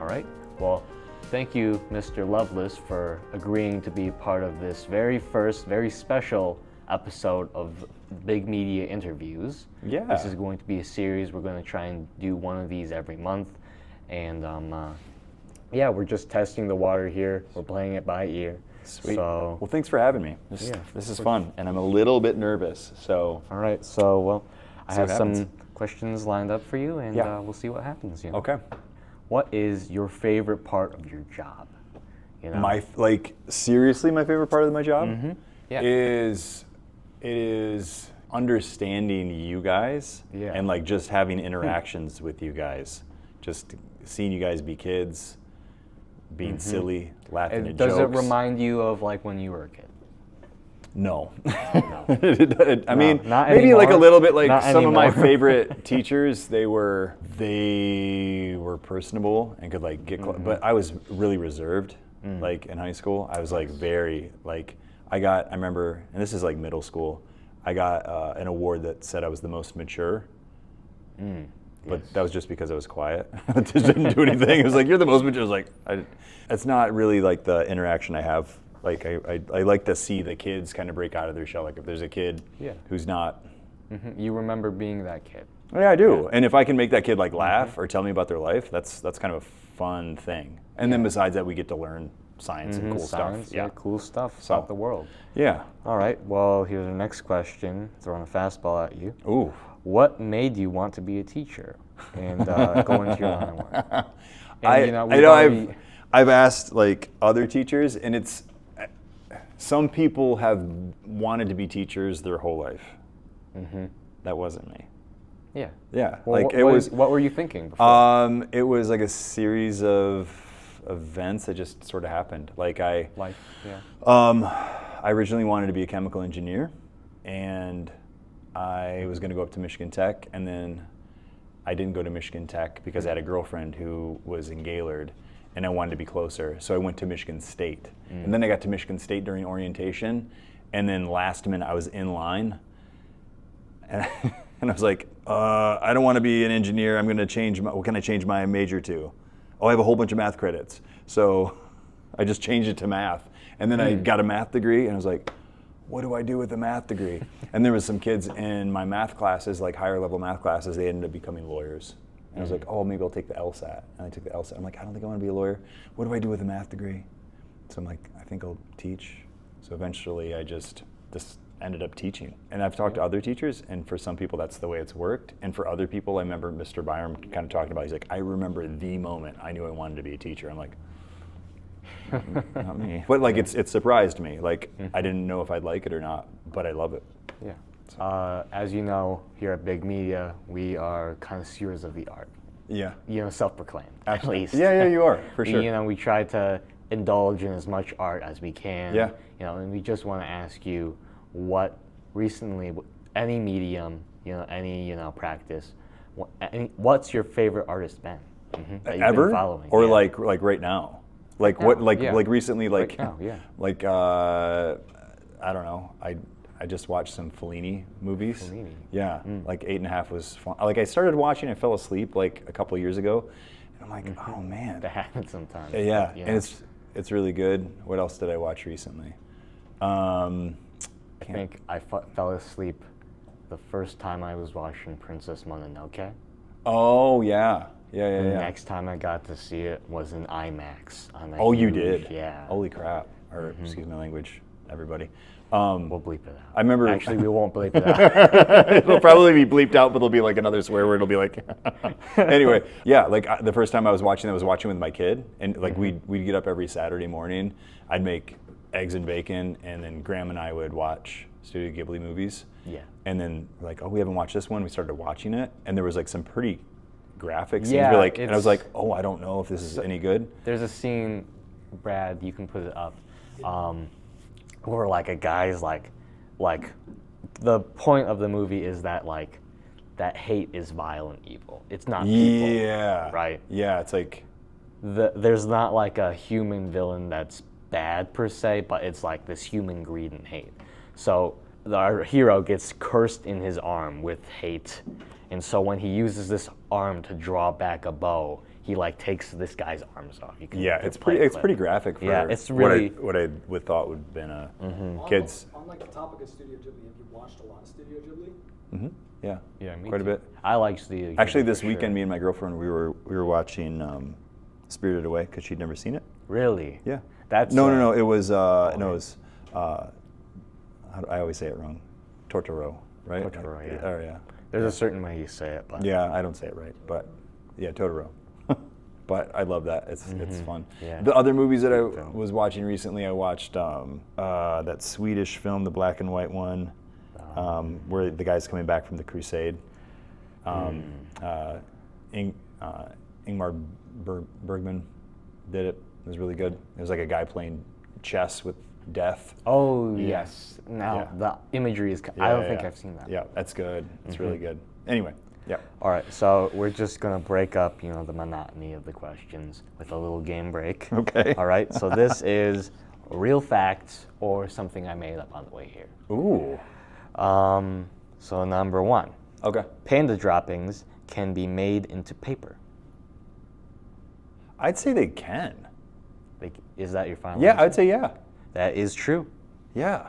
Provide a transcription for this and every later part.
right. Well, thank you, Mr. Lovelace, for agreeing to be part of this very first, very special episode of Big Media Interviews. Yeah. This is going to be a series. We're going to try and do one of these every month. And yeah, we're just testing the water here. We're playing it by ear. Sweet. So, well, thanks for having me. This is fun, and I'm a little bit nervous. So. All right. So, well, I have happens. some questions lined up for you, and we'll see what happens. You know? Okay. What is your favorite part of your job? You know? Seriously, my favorite part of my job Yeah. is understanding you guys and like just having interactions with you guys, just seeing you guys be kids, being silly, laughing at jokes. Does it remind you of like when you were a kid? No. No. I mean, not maybe anymore. like a little bit. Like Not some of my anymore. favorite teachers, they were personable and could like get. But I was really reserved. Like in high school, I was like very like. I remember, and this is like middle school. I got an award that said I was the most mature. But that was just because I was quiet. I just didn't do anything. It was like, you're the most mature. I was like, it's not really like the interaction I have. Like I like to see the kids kind of break out of their shell. Like if there's a kid who's not. You remember being that kid. Yeah, I do. Yeah. And if I can make that kid like laugh or tell me about their life, that's kind of a fun thing. And then besides that, we get to learn science and cool Science, stuff. Yeah, cool stuff about the world. Yeah. All right. Well, here's the next question. Throwing a fastball at you. Ooh. What made you want to be a teacher and go into your line of work? And, I've asked like other teachers, and it's some people have wanted to be teachers their whole life. That wasn't me. Yeah. Yeah. Well, like what were you thinking before? It was like a series of events that just sort of happened. Like Life. Yeah. I originally wanted to be a chemical engineer, and I was going to go up to Michigan Tech, and then I didn't go to Michigan Tech because I had a girlfriend who was in Gaylord, and I wanted to be closer. So I went to Michigan State. And then I got to Michigan State during orientation, and then last minute I was in line, and I was like, I don't want to be an engineer. I'm going to change what can I change my major to? Oh, I have a whole bunch of math credits. So I just changed it to math. And then I got a math degree, and I was like, what do I do with a math degree? And there was some kids in my math classes, like higher level math classes, they ended up becoming lawyers. And I was like, oh, maybe I'll take the LSAT. And I took the LSAT. I'm like, I don't think I want to be a lawyer. What do I do with a math degree? So I'm like, I think I'll teach. So eventually I just ended up teaching. And I've talked to other teachers, and for some people that's the way it's worked. And for other people, I remember Mr. Byram kind of talking about, he's like, I remember the moment I knew I wanted to be a teacher. I'm like, not me. But like it surprised me. Like I didn't know if I'd like it or not, but I love it. Yeah. As you know, here at Big Media, we are connoisseurs of the art. Yeah. You know, self-proclaimed, at least. Yeah, you are, for sure. You know, we try to indulge in as much art as we can. Yeah. You know, and we just want to ask you what recently, any medium, you know, any, you know, practice, what's your favorite artist been? That you've Ever? been following? Or like right now? Like what? Like recently? Like right now, yeah. Like I don't know. I just watched some Fellini movies. Fellini. Yeah. Like 8.5 was fun. Like I started watching, I fell asleep like a couple of years ago, and I'm like, oh man. That happens sometimes. Yeah. And it's really good. What else did I watch recently? I think I fell asleep the first time I was watching Princess Mononoke. Oh yeah. Yeah. The next time I got to see it was in IMAX. Oh, you did? Yeah. Holy crap. Or excuse my language, everybody. We'll bleep it out. I remember. Actually, we won't bleep it out. It'll probably be bleeped out, but there'll be like another swear word. It'll be like. Anyway, yeah. Like the first time I was watching with my kid, and like we'd get up every Saturday morning. I'd make eggs and bacon, and then Graham and I would watch Studio Ghibli movies. Yeah. And then like, oh, we haven't watched this one. We started watching it, and there was like some pretty graphic scenes. Yeah, and I was like, oh, I don't know if this is any good. There's a scene, Brad, you can put it up, where like a guy's like the point of the movie is that like that hate is violent evil. It's not people. Yeah. Right? Yeah, it's like there's not like a human villain that's bad per se, but it's like this human greed and hate. So our hero gets cursed in his arm with hate. And so when he uses this arm to draw back a bow, he like takes this guy's arms off. You can Yeah, can it's play a pretty clip. pretty graphic for Yeah, it's really- what I would thought would have been a kids. On like the topic of Studio Ghibli, have you watched a lot of Studio Ghibli? Yeah, Yeah, me quite too. a bit. I like Studio Ghibli Actually, this for weekend, sure. me and my girlfriend we were watching Spirited Away because she'd never seen it. Really? Yeah. That's No. It was no. It was. I always say it wrong. Totoro, right? Totoro, yeah. Oh yeah. There's a certain way you say it, but Yeah, I don't say it right, but yeah, Totoro. But I love that. It's fun. Yeah. The other movies that I Good film. was watching recently, I watched that Swedish film, the black and white one, where the guy's coming back from the crusade. Ingmar Bergman did it. It was really good. It was like a guy playing chess with death. Oh yes. Now Yeah. the imagery is. I don't think I've seen that. Yeah, that's good. It's really good. Anyway, yeah. All right, so we're just gonna break up, the monotony of the questions with a little game break. Okay. All right. So this is real facts or something I made up on the way here. Ooh. So number 1, Okay. panda droppings can be made into paper. I'd say they can. Like, is that your final Yeah, answer? I'd say yeah. That is true. Yeah.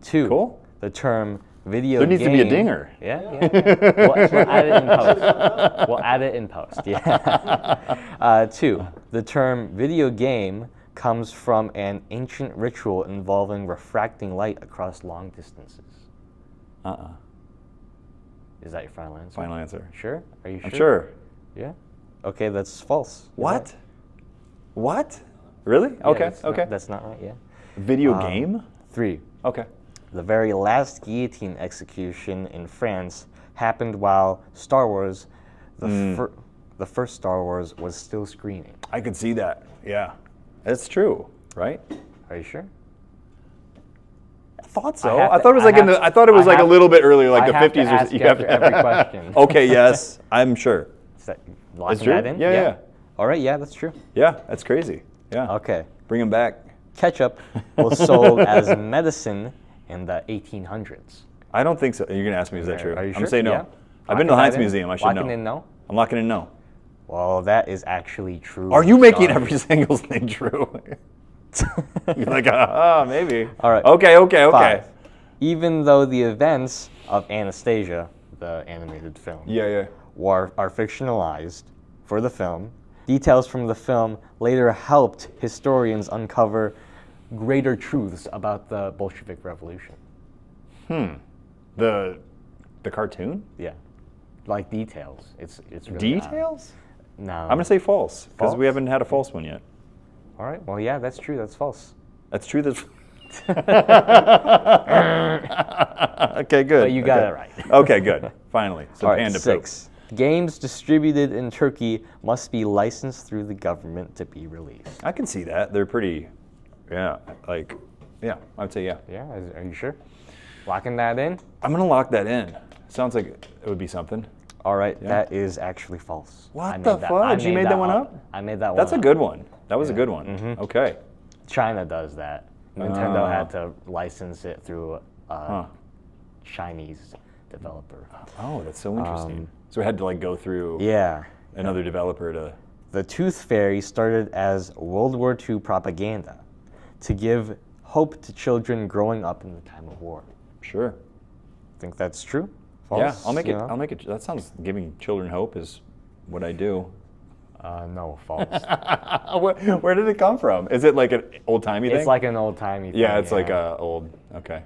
2, Cool. the term video There needs to be a game- dinger. Yeah. We'll add it in post. We'll add it in post. Yeah. 2, the term video game comes from an ancient ritual involving refracting light across long distances. Is that your final answer? Final answer. Sure? Are you sure? I'm sure. Yeah. Okay, that's false. You're What? right. What? Really? Yeah, Okay. that's Okay. Not, that's not right. Yeah. Video game? 3, Okay. the very last guillotine execution in France happened while Star Wars, the first Star Wars, was still screening. I could see that. Yeah. That's true, right? Are you sure? I thought so. have I to- thought it was I like have- I thought it was I like a have- little bit earlier, like I the have to 50s ask or after every question. Okay, yes, I'm sure. Is that locking true? that in? Yeah, yeah. All right, yeah, that's true. Yeah, that's crazy. Yeah. Okay. Bring him back. Ketchup was sold as medicine in the 1800s. I don't think so. You're going to ask me, is that true? Are you I'm sure? going to say no. Yeah. I've been to the Locking Heinz that in? Museum. I should Locking know. in no? I'm locking in no. Well, that is actually true. Are you making Sorry. every single thing true? You're like, maybe. All right. Okay. 5. Even though the events of Anastasia, the animated film, Yeah. are fictionalized for the film, details from the film later helped historians uncover greater truths about the Bolshevik Revolution. The cartoon? Yeah, like details. It's really odd. Details? No. I'm going to say false because we False? haven't had a false one yet. All right. Well, yeah, that's true. That's false. That's true. That's okay. Good. But you got Okay. it right. Okay. Good. Finally, some All right. panda 6. Games distributed in Turkey must be licensed through the government to be released. poop. I can see that. They're pretty. Yeah. Yeah. I'd say yeah. Yeah. Are you sure? Locking that in. I'm gonna lock that in. Sounds like it would be something. All right. That is actually false. What I the made that- I fudge? You made that one up? I made that one. That's a up. good one. That was a good one. Okay. China does that. Nintendo had to license it through a Chinese developer. Oh, that's so interesting. So we had to like go through Yeah. another developer to. The Tooth Fairy started as World War II propaganda to give hope to children growing up in the time of war. Sure. Think that's true? Yeah, False, I'll make it. you know? I'll make it. That sounds giving children hope is what I do. No, false. Where did it come from? Is it like an old timey thing? It's like an old timey thing. yeah, it's like a old. Okay.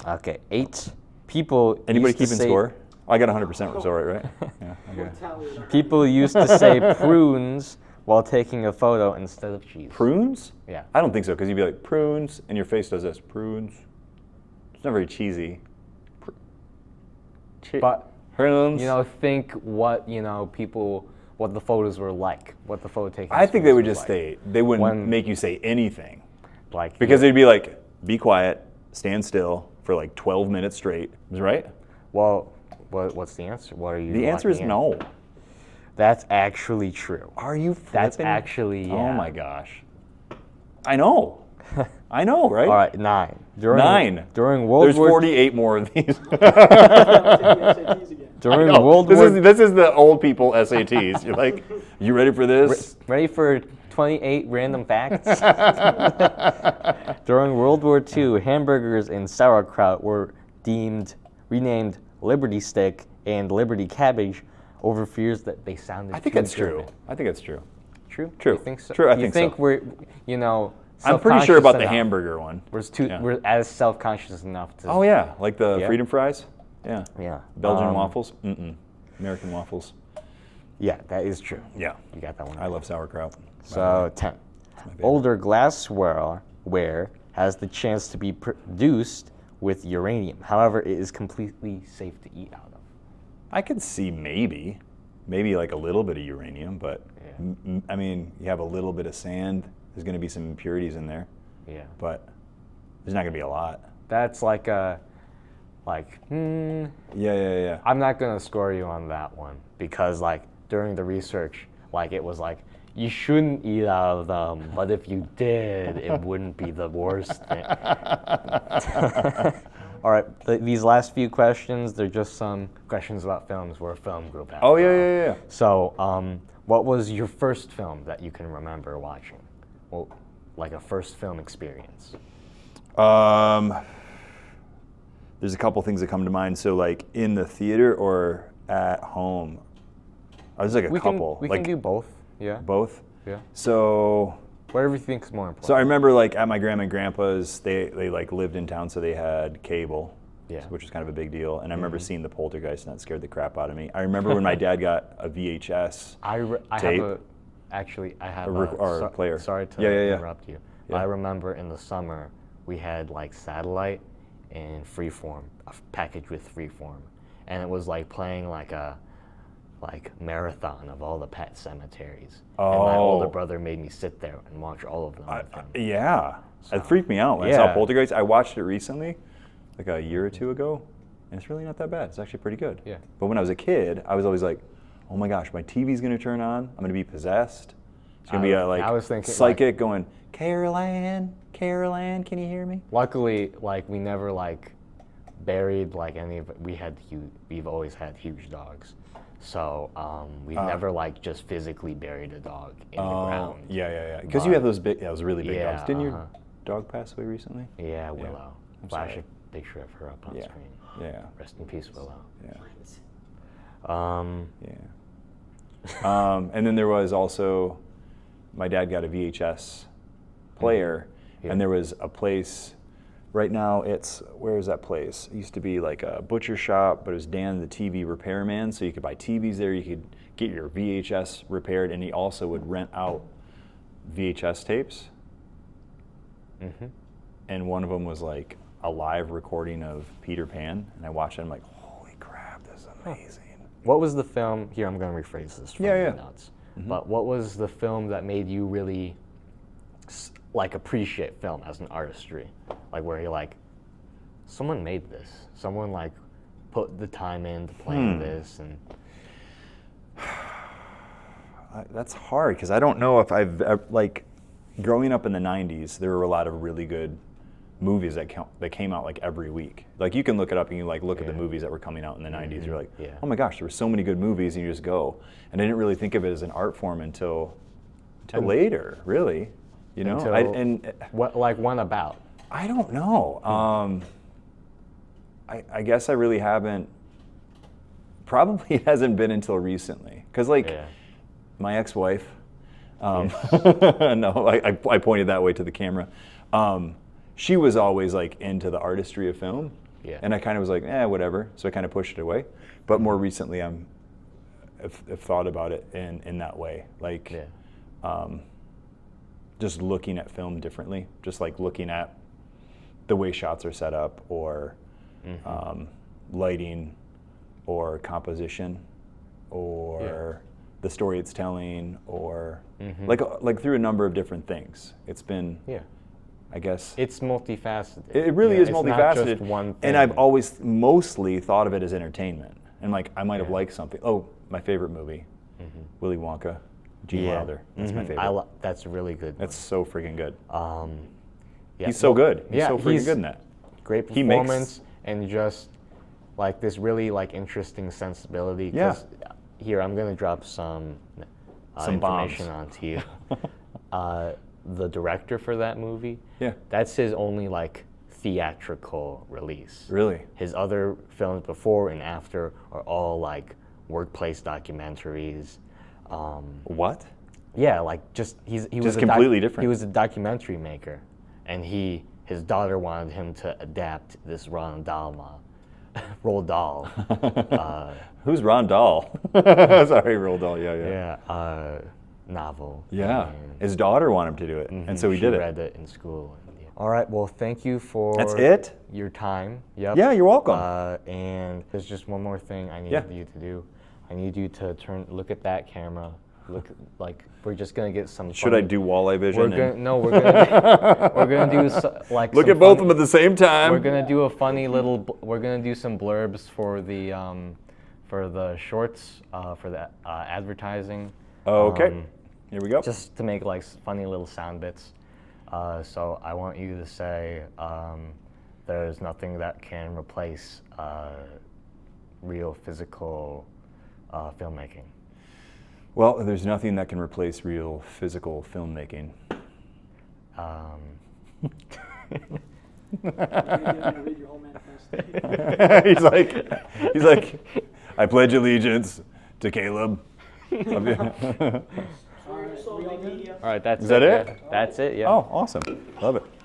Okay, 8. People. Anybody used to keeping say- score? I got 100% result right? Yeah. Okay. Tally it up. People used to say prunes while taking a photo instead of cheese. Prunes? Yeah. I don't think so because you'd be like prunes, and your face does this. Prunes. It's not very cheesy. But Prunes. think what people, what the photos were like, what the photo taking. I think they would was just like. say they wouldn't When- make you say anything Like because they'd be like, be quiet, stand still for like 12 minutes straight. Right? Well, what's the answer? What are you? The answer is locking in? no. That's actually true. Are you? That's flipping? actually yeah. Oh my gosh. I know. I know, right? All right, 9. During 9. During World There's War 48 more of these. Take the SATs again. During I know. World War This is the old people SATs. You're like, you ready for this? Ready for 28 random facts? During World War II, hamburgers and sauerkraut were renamed Liberty Stick and Liberty Cabbage over fears that they sounded I think too that's true. German. I think that's true. True? True. You think so? True, I you think think so. we're, you know, I'm pretty sure about the self-conscious enough. hamburger one. Yeah. We're as self-conscious enough to. Oh yeah, like the Yeah. freedom fries. Yeah. Yeah. Belgian waffles. American waffles. Yeah, that is true. Yeah. You got that one. I love sauerkraut. So 10. Older glassware has the chance to be produced with uranium. However, it is completely safe to eat out of. I could see maybe like a little bit of uranium, but Yeah. I mean, you have a little bit of sand. There's going to be some impurities in there, Yeah. but there's not going to be a lot. That's like Yeah. I'm not gonna score you on that one because like during the research, like it was like you shouldn't eat out of them, but if you did, it wouldn't be the worst thing. All right, these last few questions, they're just some questions about films. We're a film group. Oh yeah. So, what was your first film that you can remember watching? Well, like a first film experience. There's a couple things that come to mind. So like in the theater or at home. There's like a couple. We like can do both. Yeah. both. Yeah. So Whatever you think is more important. So I remember like at my grandma and grandpa's, they like lived in town, so they had cable, Yeah. which was kind of a big deal. And I remember seeing the Poltergeist, and that scared the crap out of me. I remember when my dad got a VHS tape. I have or a player. Sorry to Yeah. interrupt you. Yeah. I remember in the summer we had like satellite and Freeform, a package with Freeform, and it was like playing like a marathon of all the pet cemeteries. And my older brother made me sit there and watch all of them. Yeah, So- it freaked me out when I saw Yeah. Poltergeist. I watched it recently, like a year or two ago, and it's really not that bad. It's actually pretty good. Yeah. But when I was a kid, I was always like, oh my gosh, my TV's gonna turn on. I'm gonna be possessed. It's gonna be a I was thinking, psychic going, Carol Ann, can you hear me? Luckily, like we never like buried like any of it. We've always had huge dogs, so we've never like just physically buried a dog in the ground. Yeah. Because you have those really big dogs. Didn't your uh-huh. dog pass away recently? Yeah, Willow. I'm Flash sorry. a picture of her up on Yeah. screen. Yeah. Rest in peace, Willow. Yeah. And then there was also, my dad got a VHS player, Yeah. and there was a place. Right now, where is that place? It used to be like a butcher shop, but it was Dan the TV repairman, so you could buy TVs there, you could get your VHS repaired, and he also would rent out VHS tapes. Mm-hmm. And one of them was like a live recording of Peter Pan, and I watched it, I'm like, holy crap, this is amazing. What was the film? Here, I'm going to rephrase this from Yeah. the notes. But what was the film that made you really like appreciate film as an artistry? Like where you're like, someone made this. Someone like put the time into playing this, and That's hard because I don't know if I've like growing up in the '90s. There were a lot of really good movies that came out like every week. Like you can look it up and you like look at the movies that were coming out in the '90s. You're like, Yeah. oh my gosh, there were so many good movies, and you just go. And I didn't really think of it as an art form until later, really. You know, what like one about? I don't know. I guess I really haven't. Probably it hasn't been until recently, because like my ex-wife. No, I pointed that way to the camera. She was always like into the artistry of film, and I kind of was like, whatever. So I kind of pushed it away. But more recently, I've thought about it in that way, like just looking at film differently, just like looking at the way shots are set up, or lighting, or composition, or the story it's telling, or like through a number of different things. It's been, I guess, It's multifaceted. it really is it's multifaceted. Not just one thing. And I've always mostly thought of it as entertainment. And like I might have liked something. Oh, my favorite movie, Willy Wonka, Gene Wilder. That's my favorite. That's a really good. That's so freaking good. Yeah. He's so good. He's yeah, so freaking he's good in that. Great He makes- performance and just like this really like interesting sensibility. Yeah. 'Cause here, I'm gonna drop some information onto you. The director for that movie, Yeah. that's his only like theatrical release. Really? His other films before and after are all like workplace documentaries. What? Yeah, like he was Just a completely different. He was a documentary maker, and his daughter wanted him to adapt this Roald Dahl. Who's Ron Dahl? Sorry, Roald Dahl. Yeah, yeah. Yeah, novel. Yeah. And, His daughter wanted him to do it, and so he she did it. read it in school. All right. Well, thank you for That's it? your time. Yep. Yeah, you're welcome. And there's just one more thing I need Yeah. you to do. I need you to look at that camera. Look, like we're just gonna get some. Should I do walleye vision? We're gonna do like. Look some at both of funny- them at the same time. We're gonna do a funny little. We're gonna do some blurbs for the shorts for the advertising. Okay. Here we go. Just to make like funny little sound bits. So I want you to say, "There's nothing that can replace real physical filmmaking." Well, there's nothing that can replace real physical filmmaking. You're gonna read your whole manifesto. he's like, I pledge allegiance to Caleb. All right, we all good? All right, that's Is that yeah. it? That's it. Yeah. Oh, awesome. Love it.